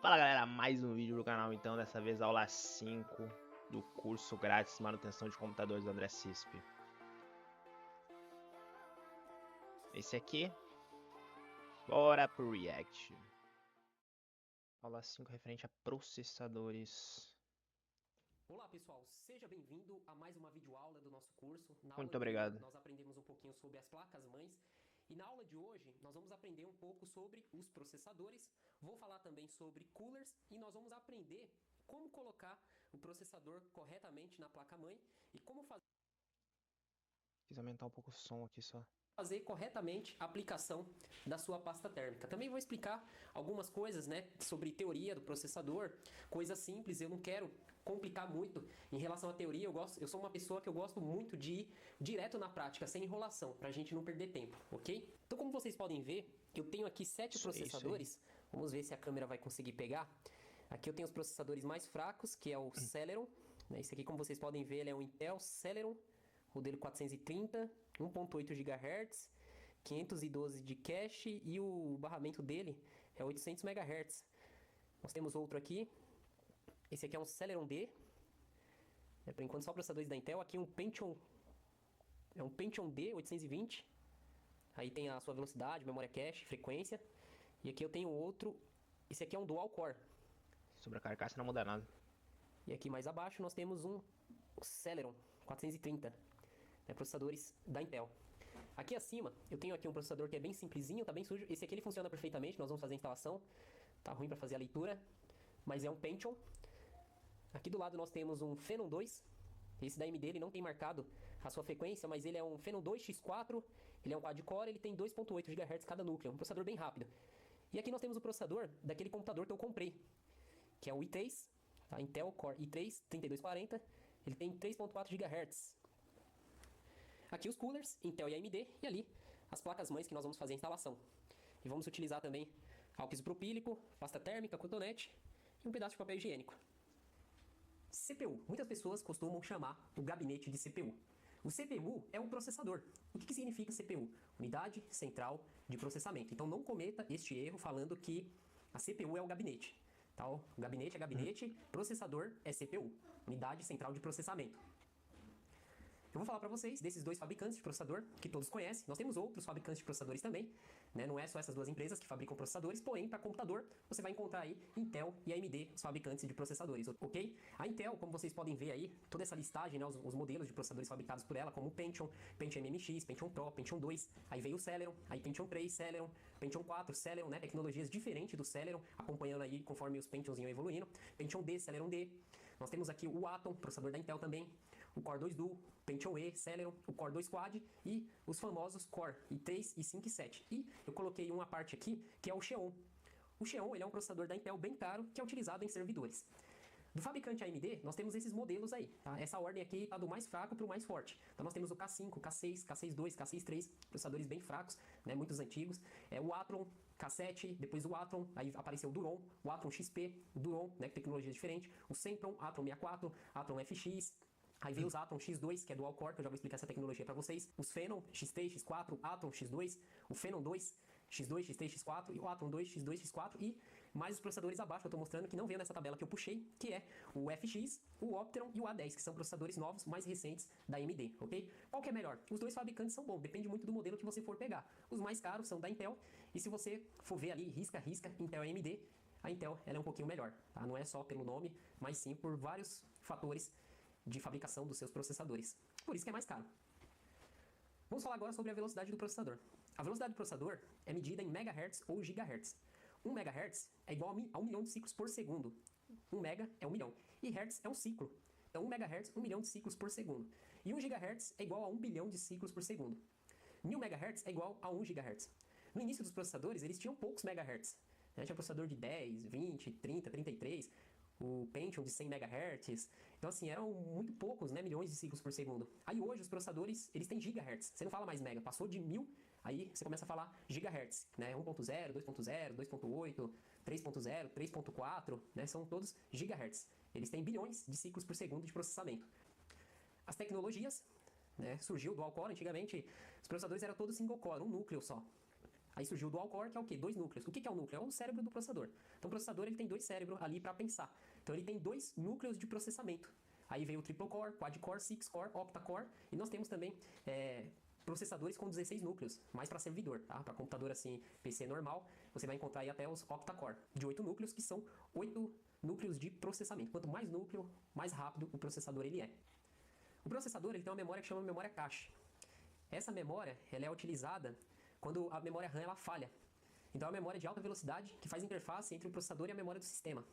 Fala galera, mais um vídeo do canal então, dessa vez aula 5 do curso grátis Manutenção de Computadores do André Cisp. Esse aqui, bora pro React. Aula 5 referente a processadores. Olá pessoal, seja bem-vindo a mais uma videoaula do nosso curso. Na Muito aula anterior, obrigado. nós aprendemos um pouquinho sobre as placas-mães e na aula de hoje nós vamos aprender um pouco sobre os processadores. Vou falar também sobre coolers e nós vamos aprender como colocar o processador corretamente na placa-mãe e como Quis aumentar um pouco o som aqui só. fazer corretamente a aplicação da sua pasta térmica. Também vou explicar algumas coisas, né, sobre teoria do processador, coisas simples, eu não quero complicar muito em relação à teoria, eu sou uma pessoa que eu gosto muito de ir direto na prática, sem enrolação, pra gente não perder tempo, ok? Então, como vocês podem ver, eu tenho aqui 7 processadores, vamos ver se a câmera vai conseguir pegar. Aqui eu tenho os processadores mais fracos, que é o Celeron, né? Esse aqui, como vocês podem ver, ele é um Intel Celeron, modelo 430, 1.8 GHz, 512 de cache e o barramento dele é 800 MHz. Nós temos outro aqui, esse aqui é um Celeron D, por enquanto só processadores da Intel. Aqui um Pentium D 820, aí tem a sua velocidade, memória cache, frequência. E aqui eu tenho outro, esse aqui é um Dual Core. Sobre a carcaça não muda nada. E aqui mais abaixo nós temos um Celeron 430, processadores da Intel. Aqui acima, eu tenho aqui um processador que é bem simplesinho, tá bem sujo. Esse aqui ele funciona perfeitamente, nós vamos fazer a instalação. Tá ruim para fazer a leitura, mas é um Pentium. Aqui do lado nós temos um Phenom 2. Esse da AMD ele não tem marcado a sua frequência, mas ele é um Phenom 2 X4. Ele é um quad-core, ele tem 2.8 GHz cada núcleo, um processador bem rápido. E aqui nós temos o processador daquele computador que eu comprei, que é o i3, tá? Intel Core i3 3240. Ele tem 3.4 GHz. Aqui os coolers, Intel e AMD, e ali as placas-mães que nós vamos fazer a instalação. E vamos utilizar também álcool isopropílico, pasta térmica, cotonete e um pedaço de papel higiênico. CPU. Muitas pessoas costumam chamar o gabinete de CPU. O CPU é um processador. O que significa CPU? Unidade Central de Processamento. Então não cometa este erro falando que a CPU é o gabinete. Tá? O gabinete é gabinete, processador é CPU, Unidade Central de Processamento. Eu vou falar para vocês desses dois fabricantes de processador que todos conhecem. Nós temos outros fabricantes de processadores também, né? Não é só essas duas empresas que fabricam processadores, porém para computador você vai encontrar aí Intel e AMD, os fabricantes de processadores, ok? A Intel, como vocês podem ver aí, toda essa listagem, né, os modelos de processadores fabricados por ela, como o Pentium, Pentium MMX, Pentium Pro, Pentium 2, aí veio o Celeron, aí Pentium 3, Celeron, Pentium 4, Celeron, né? Tecnologias diferentes do Celeron, acompanhando aí conforme os Pentiums iam evoluindo. Pentium D, Celeron D. Nós temos aqui o Atom, processador da Intel também, o Core 2 Duo, Pentium E, Celeron, o Core 2 Quad e os famosos Core i3, i5 e 7. E eu coloquei uma parte aqui que é o Xeon. O Xeon ele é um processador da Intel bem caro que é utilizado em servidores. Do fabricante AMD, nós temos esses modelos aí, tá? Essa ordem aqui está do mais fraco para o mais forte. Então nós temos o K5, K6, K6-2, K6-3, processadores bem fracos, né, muitos antigos. O Athlon K7, depois o Athlon, aí apareceu o Duron, o Athlon XP, o Duron, né, tecnologia diferente, o Sempron, Athlon 64, Athlon FX. Aí vem os Athlon X2, que é Dual Core, que eu já vou explicar essa tecnologia para vocês. Os Phenom X3, X4, Athlon X2, o Phenom 2, X2, X3, X4 e o Athlon 2, X2, X4 e mais os processadores abaixo que eu estou mostrando que não veio nessa tabela que eu puxei, que é o FX, o Opteron e o A10, que são processadores novos, mais recentes da AMD, ok? Qual que é melhor? Os dois fabricantes são bons, depende muito do modelo que você for pegar. Os mais caros são da Intel e se você for ver ali, risca, Intel e AMD, a Intel ela é um pouquinho melhor, tá? Não é só pelo nome, mas sim por vários fatores de fabricação dos seus processadores. Por isso que é mais caro. Vamos falar agora sobre a velocidade do processador. A velocidade do processador é medida em megahertz ou gigahertz. 1 megahertz é igual a 1 milhão de ciclos por segundo. 1 mega é 1 milhão. E hertz é um ciclo. Então 1 megahertz, 1 milhão de ciclos por segundo. E 1 gigahertz é igual a 1 bilhão de ciclos por segundo. 1000 megahertz é igual a 1 gigahertz. No início dos processadores, eles tinham poucos megahertz. Tinha processador de 10, 20, 30, 33, o Pentium de 100 MHz. Então, assim, eram muito poucos, né, milhões de ciclos por segundo. Aí hoje os processadores, eles têm gigahertz. Você não fala mais mega, passou de 1000, aí você começa a falar gigahertz, né? 1.0, 2.0, 2.8, 3.0, 3.4, né? São todos gigahertz. Eles têm bilhões de ciclos por segundo de processamento. As tecnologias, né, surgiu o dual core, antigamente os processadores eram todos single core, um núcleo só. Aí surgiu o dual core, que é o quê? 2 núcleos. O que é o núcleo? É o cérebro do processador. Então o processador ele tem 2 cérebros ali para pensar. Então ele tem 2 núcleos de processamento. Aí veio o triple core, quad core, six core, octa core. E nós temos também processadores com 16 núcleos, mais para servidor, tá? Para computador assim, PC normal, você vai encontrar aí até os octa-core, de 8 núcleos, que são 8 núcleos de processamento. Quanto mais núcleo, mais rápido o processador ele é. O processador ele tem uma memória que chama memória cache. Essa memória ela é utilizada quando a memória RAM ela falha. Então é uma memória de alta velocidade que faz interface entre o processador e a memória do sistema.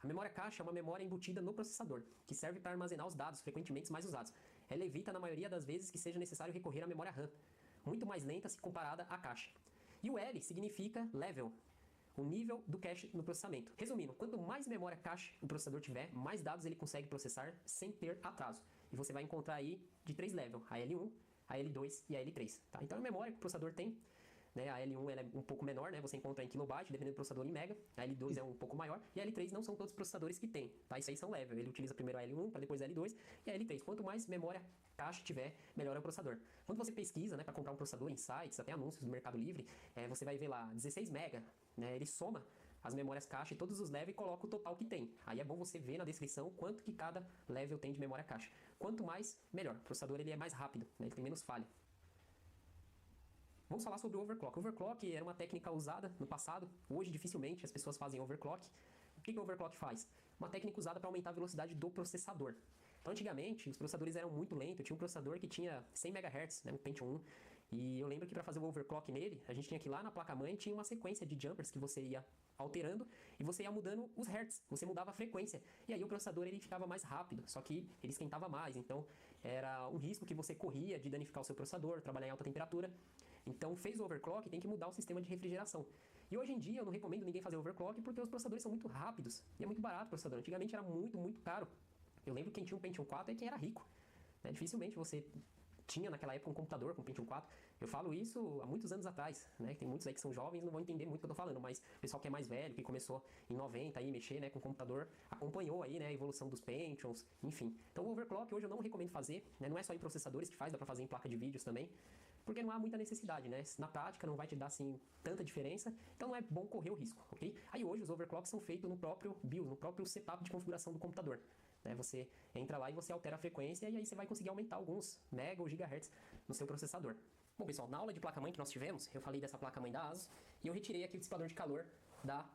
A memória cache é uma memória embutida no processador, que serve para armazenar os dados frequentemente mais usados. Ela evita, na maioria das vezes, que seja necessário recorrer à memória RAM, muito mais lenta se comparada à cache. E o L significa level, o nível do cache no processamento. Resumindo, quanto mais memória cache o processador tiver, mais dados ele consegue processar sem ter atraso. E você vai encontrar aí de 3 levels, a L1, a L2 e a L3. Tá? Então a memória que o processador tem, né, a L1 ela é um pouco menor, né, você encontra em kilobyte, dependendo do processador em mega, a L2 é um pouco maior, e a L3 não são todos os processadores que tem, tá? Isso aí são level, ele utiliza primeiro a L1, para depois a L2 e a L3. Quanto mais memória cache tiver, melhor é o processador. Quando você pesquisa, né, para comprar um processador em sites, até anúncios no Mercado Livre, você vai ver lá 16 mega, né, ele soma as memórias cache, todos os levels e coloca o total que tem. Aí é bom você ver na descrição quanto que cada level tem de memória cache. Quanto mais, melhor. O processador ele é mais rápido, né, ele tem menos falha. Vamos falar sobre o overclock. O overclock era uma técnica usada no passado. Hoje, dificilmente, as pessoas fazem overclock. O que o overclock faz? Uma técnica usada para aumentar a velocidade do processador. Então, antigamente, os processadores eram muito lentos. Eu tinha um processador que tinha 100 MHz, né, um Pentium 1. E eu lembro que para fazer o overclock nele, a gente tinha que ir lá na placa-mãe, tinha uma sequência de jumpers que você ia alterando e você ia mudando os hertz, você mudava a frequência. E aí o processador ele ficava mais rápido, só que ele esquentava mais. Então, era um risco que você corria de danificar o seu processador, trabalhar em alta temperatura. Então, fez o overclock, tem que mudar o sistema de refrigeração. E hoje em dia, eu não recomendo ninguém fazer overclock porque os processadores são muito rápidos e é muito barato o processador. Antigamente era muito, muito caro. Eu lembro que quem tinha um Pentium 4 é quem era rico. Né? Dificilmente você tinha naquela época um computador com Pentium 4. Eu falo isso há muitos anos atrás, né? Tem muitos aí que são jovens e não vão entender muito o que eu tô falando, mas o pessoal que é mais velho, que começou em 90 aí mexer, né, com computador, acompanhou aí, né, a evolução dos Pentiums, enfim. Então o overclock hoje eu não recomendo fazer, né? Não é só em processadores que faz, dá pra fazer em placa de vídeos também, porque não há muita necessidade, né? Na prática não vai te dar assim tanta diferença, então não é bom correr o risco, ok? Aí hoje os overclocks são feitos no próprio BIOS, no próprio setup de configuração do computador. Né? Você entra lá e você altera a frequência e aí você vai conseguir aumentar alguns mega ou gigahertz no seu processador. Bom, pessoal, na aula de placa-mãe que nós tivemos, eu falei dessa placa-mãe da ASUS e eu retirei aqui o dissipador de calor da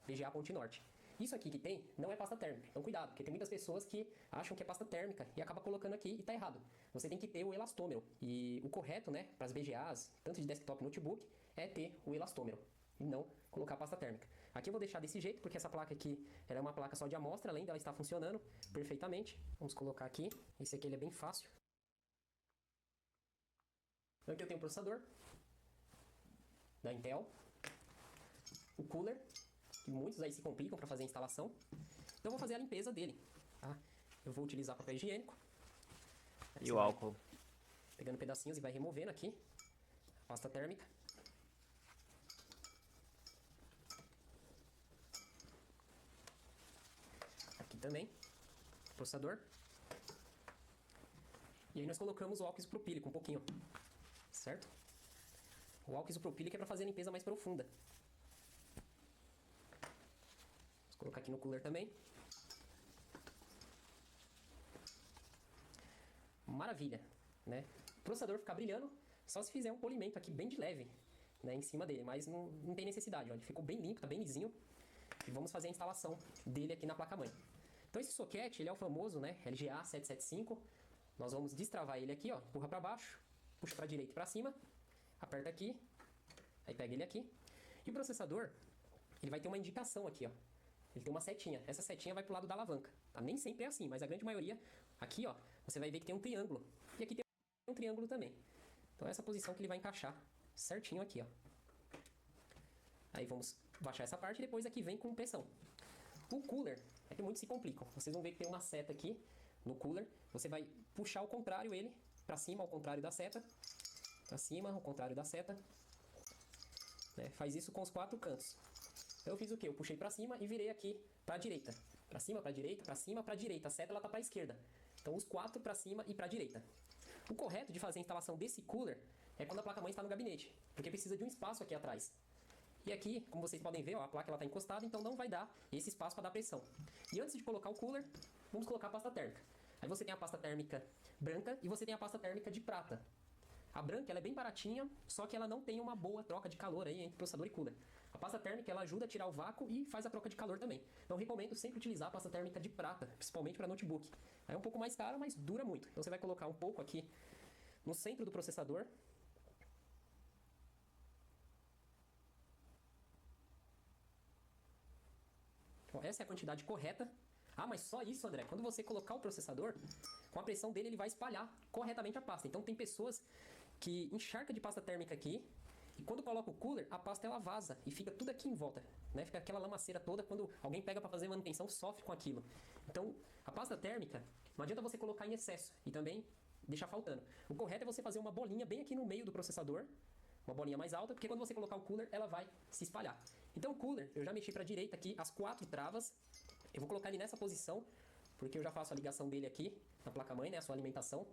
BGA Ponte Norte. Isso aqui que tem não é pasta térmica, então cuidado, porque tem muitas pessoas que acham que é pasta térmica e acaba colocando aqui e tá errado. Você tem que ter o elastômero e o correto, né, para as BGAs, tanto de desktop e notebook, é ter o elastômero e não colocar pasta térmica. Aqui eu vou deixar desse jeito, porque essa placa aqui ela é uma placa só de amostra, além dela estar funcionando perfeitamente. Vamos colocar aqui, esse aqui ele é bem fácil. Então aqui eu tenho o processador da Intel, o cooler, que muitos aí se complicam para fazer a instalação. Então eu vou fazer a limpeza dele, tá? Eu vou utilizar papel higiênico. E o álcool? Pegando pedacinhos e vai removendo aqui a pasta térmica. Aqui também, processador. E aí nós colocamos o álcool isopropílico um pouquinho, certo? O álcool isopropílico é para fazer a limpeza mais profunda. Vamos colocar aqui no cooler também. Maravilha, né? O processador ficar brilhando só se fizer um polimento aqui bem de leve, né, em cima dele, mas não tem necessidade, ó. Ele ficou bem limpo, tá bem lisinho. E vamos fazer a instalação dele aqui na placa-mãe. Então esse soquete, ele é o famoso, né, LGA 775. Nós vamos destravar ele aqui, ó, empurra para baixo, puxa para direita e para cima, aperta aqui, aí pega ele aqui. E o processador, ele vai ter uma indicação aqui, ó. Ele tem uma setinha. Essa setinha vai pro lado da alavanca. Tá? Nem sempre é assim, mas a grande maioria, aqui, ó, você vai ver que tem um triângulo. E aqui tem um triângulo também. Então é essa posição que ele vai encaixar certinho aqui, ó. Aí vamos baixar essa parte e depois aqui vem com pressão. O cooler, é que muitos se complicam. Vocês vão ver que tem uma seta aqui no cooler. Você vai puxar ao contrário ele, para cima ao contrário da seta. Para cima ao contrário da seta. Né? Faz isso com os 4 cantos. Então eu fiz o quê? Eu puxei para cima e virei aqui para a direita. Para cima, para a direita, para cima, para a direita. A seta ela tá para a esquerda. Então os 4 para cima e para a direita. O correto de fazer a instalação desse cooler é quando a placa-mãe está no gabinete, porque precisa de um espaço aqui atrás. E aqui, como vocês podem ver, ó, a placa está encostada, então não vai dar esse espaço para dar pressão. E antes de colocar o cooler, vamos colocar a pasta térmica. Aí você tem a pasta térmica branca e você tem a pasta térmica de prata. A branca ela é bem baratinha, só que ela não tem uma boa troca de calor aí entre processador e cooler. A pasta térmica ela ajuda a tirar o vácuo e faz a troca de calor também. Então eu recomendo sempre utilizar a pasta térmica de prata, principalmente para notebook. É um pouco mais caro, mas dura muito. Então você vai colocar um pouco aqui no centro do processador. Então, essa é a quantidade correta. Ah, mas só isso, André. Quando você colocar o processador, com a pressão dele ele vai espalhar corretamente a pasta. Então tem pessoas que encharca de pasta térmica aqui, e quando coloca o cooler, a pasta ela vaza e fica tudo aqui em volta, né? Fica aquela lamaceira toda, quando alguém pega para fazer manutenção, sofre com aquilo. Então, a pasta térmica, não adianta você colocar em excesso e também deixar faltando. O correto é você fazer uma bolinha bem aqui no meio do processador, uma bolinha mais alta, porque quando você colocar o cooler, ela vai se espalhar. Então o cooler, eu já mexi para a direita aqui, as 4 travas, eu vou colocar ele nessa posição, porque eu já faço a ligação dele aqui, na placa-mãe, né, a sua alimentação.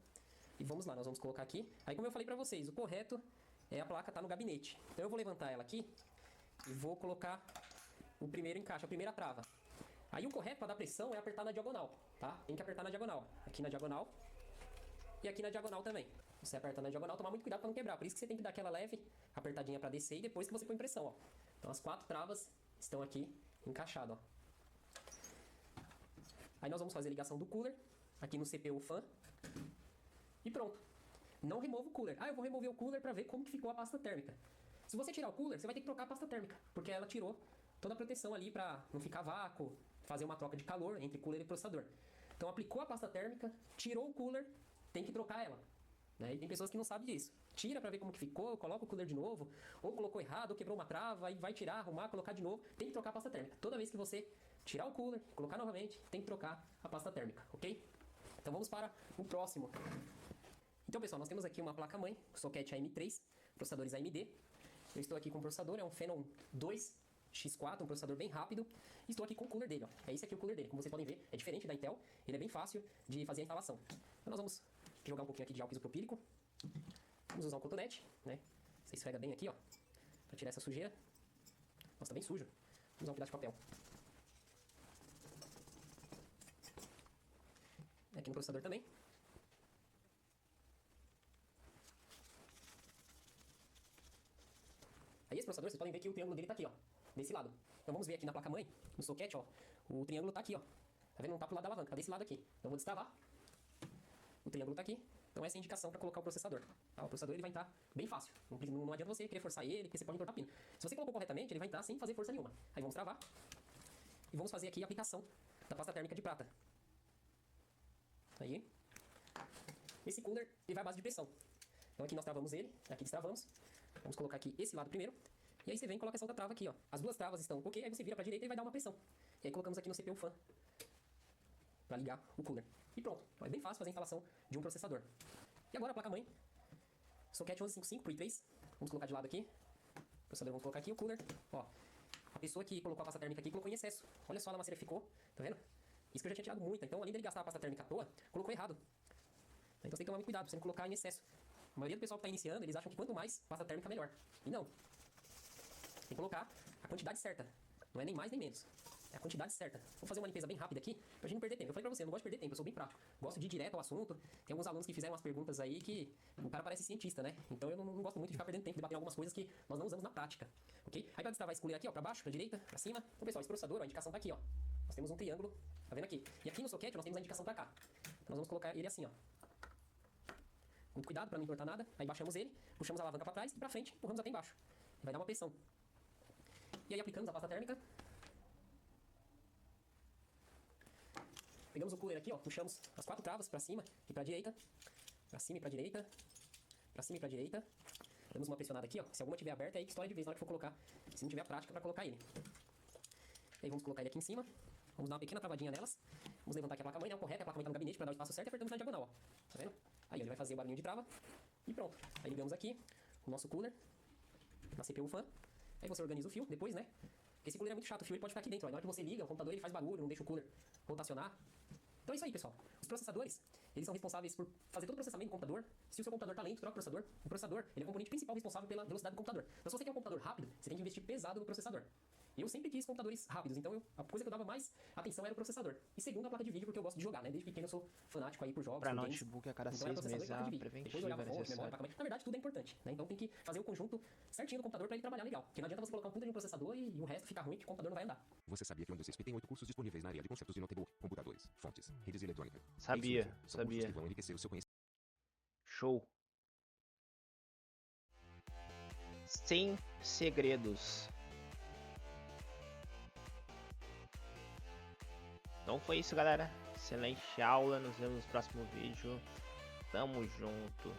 E vamos lá, nós vamos colocar aqui. Aí como eu falei pra vocês, o correto é a placa estar no gabinete. Então eu vou levantar ela aqui e vou colocar o primeiro encaixe, a primeira trava. Aí o correto para dar pressão é apertar na diagonal, tá? Tem que apertar na diagonal. Aqui na diagonal e aqui na diagonal também. Você aperta na diagonal, tomar muito cuidado para não quebrar. Por isso que você tem que dar aquela leve apertadinha para descer e depois que você põe pressão, ó. Então as 4 travas estão aqui encaixadas, ó. Aí nós vamos fazer a ligação do cooler aqui no CPU fan. E pronto. Não remova o cooler. Ah, eu vou remover o cooler para ver como que ficou a pasta térmica. Se você tirar o cooler, você vai ter que trocar a pasta térmica, porque ela tirou toda a proteção ali para não ficar vácuo, fazer uma troca de calor entre cooler e processador. Então aplicou a pasta térmica, tirou o cooler, tem que trocar ela. Né? E tem pessoas que não sabem disso. Tira para ver como que ficou, coloca o cooler de novo, ou colocou errado, ou quebrou uma trava, aí vai tirar, arrumar, colocar de novo. Tem que trocar a pasta térmica. Toda vez que você tirar o cooler, colocar novamente, tem que trocar a pasta térmica, ok? Então vamos para o próximo. Então, pessoal, nós temos aqui uma placa-mãe, socket AM3, processadores AMD. Eu estou aqui com o processador, é um Phenom 2 X4, um processador bem rápido. E estou aqui com o cooler dele, ó. É esse aqui o cooler dele. Como vocês podem ver, é diferente da Intel, ele é bem fácil de fazer a instalação. Então nós vamos jogar um pouquinho aqui de álcool isopropílico. Vamos usar um cotonete, né? Você esfrega bem aqui, ó, para tirar essa sujeira. Nossa, tá bem sujo. Vamos usar um pedaço de papel. Aqui no processador também. Aí esse processador, vocês podem ver que o triângulo dele tá aqui, ó, desse lado. Então vamos ver aqui na placa-mãe, no socket, ó, o triângulo tá aqui, ó. Tá vendo? Não tá pro lado da alavanca, tá desse lado aqui. Então eu vou destravar. O triângulo tá aqui. Então essa é a indicação para colocar o processador. Tá? O processador ele vai entrar bem fácil. Não adianta você querer forçar ele, porque você pode entortar pino. Se você colocou corretamente, ele vai entrar sem fazer força nenhuma. Aí vamos travar. E vamos fazer aqui a aplicação da pasta térmica de prata. Aí. Esse cooler ele vai à base de pressão. Então aqui nós travamos ele, aqui destravamos. Vamos colocar aqui esse lado primeiro. E aí você vem e coloca essa outra trava aqui, ó. As duas travas estão ok, aí você vira pra direita e vai dar uma pressão. E aí colocamos aqui no CPU fan para ligar o cooler. E pronto. Então é bem fácil fazer a instalação de um processador. E agora a placa-mãe. Socket 1155 por i3. Vamos colocar de lado aqui. O processador vamos colocar aqui o cooler. Ó. A pessoa que colocou a pasta térmica aqui colocou em excesso. Olha só a lamaceira que ficou. Tá vendo? Isso que eu já tinha tirado muita. Então, além dele gastar a pasta térmica à toa, colocou errado. Então você tem que tomar muito cuidado pra você não colocar em excesso. A maioria do pessoal que está iniciando, eles acham que quanto mais pasta térmica, melhor. E não. Tem que colocar a quantidade certa. Não é nem mais nem menos. É a quantidade certa. Vou fazer uma limpeza bem rápida aqui, pra gente não perder tempo. Eu falei pra você, eu não gosto de perder tempo, eu sou bem prático. Gosto de ir direto ao assunto. Tem alguns alunos que fizeram umas perguntas aí que o cara parece cientista, né? Então eu não gosto muito de ficar perdendo tempo debatendo algumas coisas que nós não usamos na prática. Ok? Aí pra destravar esse cooler aqui, ó, pra baixo, pra direita, pra cima. Então, pessoal, esse processador, ó, a indicação tá aqui, ó. Nós temos um triângulo, tá vendo aqui? E aqui no socket nós temos a indicação pra cá. Então nós vamos colocar ele assim, ó. Muito cuidado pra não entortar nada. Aí baixamos ele, puxamos a alavanca pra trás e pra frente, empurramos até embaixo. Vai dar uma pressão. E aí aplicamos a pasta térmica. Pegamos o cooler aqui, ó, puxamos as 4 travas pra cima e pra direita. Pra cima e pra direita. Pra cima e pra direita. Damos uma pressionada aqui, ó. Se alguma tiver aberta, aí que estoura de vez na hora que for colocar. Se não tiver a prática pra colocar ele. E aí vamos colocar ele aqui em cima. Vamos dar uma pequena travadinha nelas. Vamos levantar aqui a placa-mãe, né? O correto, a placa-mãe tá no gabinete pra dar o espaço certo e apertamos na diagonal, ó. Tá vendo? Aí ele vai fazer o barulhinho de trava. E pronto. Aí ligamos aqui o nosso cooler na CPU fan. Aí você organiza o fio depois, né? Porque esse cooler é muito chato, o fio ele pode ficar aqui dentro, ó. Na hora que você liga, o computador ele faz barulho, não deixa o cooler rotacionar. Então é isso aí, pessoal. Os processadores, eles são responsáveis por fazer todo o processamento do computador. Se o seu computador tá lento, troca o processador. O processador, ele é o componente principal responsável pela velocidade do computador. Então, se você quer um computador rápido, você tem que investir pesado no processador. Eu sempre quis computadores rápidos, então a coisa que eu dava mais atenção era o processador. E segundo, a placa de vídeo, porque eu gosto de jogar, né? Desde pequeno eu sou fanático aí por jogos, Pra por games. notebook, a cada Então, 6 processador meses e placa de a vídeo. Depois eu preventiva olhava é fonte, memória, necessária. placa-mãe. Na verdade, tudo é importante, né? Então tem que fazer o conjunto certinho do computador pra ele trabalhar legal. Porque não adianta você colocar um puta de um processador e o resto ficar ruim, que o computador não vai andar. Você sabia que o Andesp tem 8 cursos disponíveis na área de conceitos de notebook, computadores, fontes, redes e eletrônica? Sabia, É isso mesmo. São sabia. cursos que vão enriquecer o seu conhecimento. Show. Sem segredos. Então foi isso, galera. Excelente aula. Nos vemos no próximo vídeo. Tamo junto.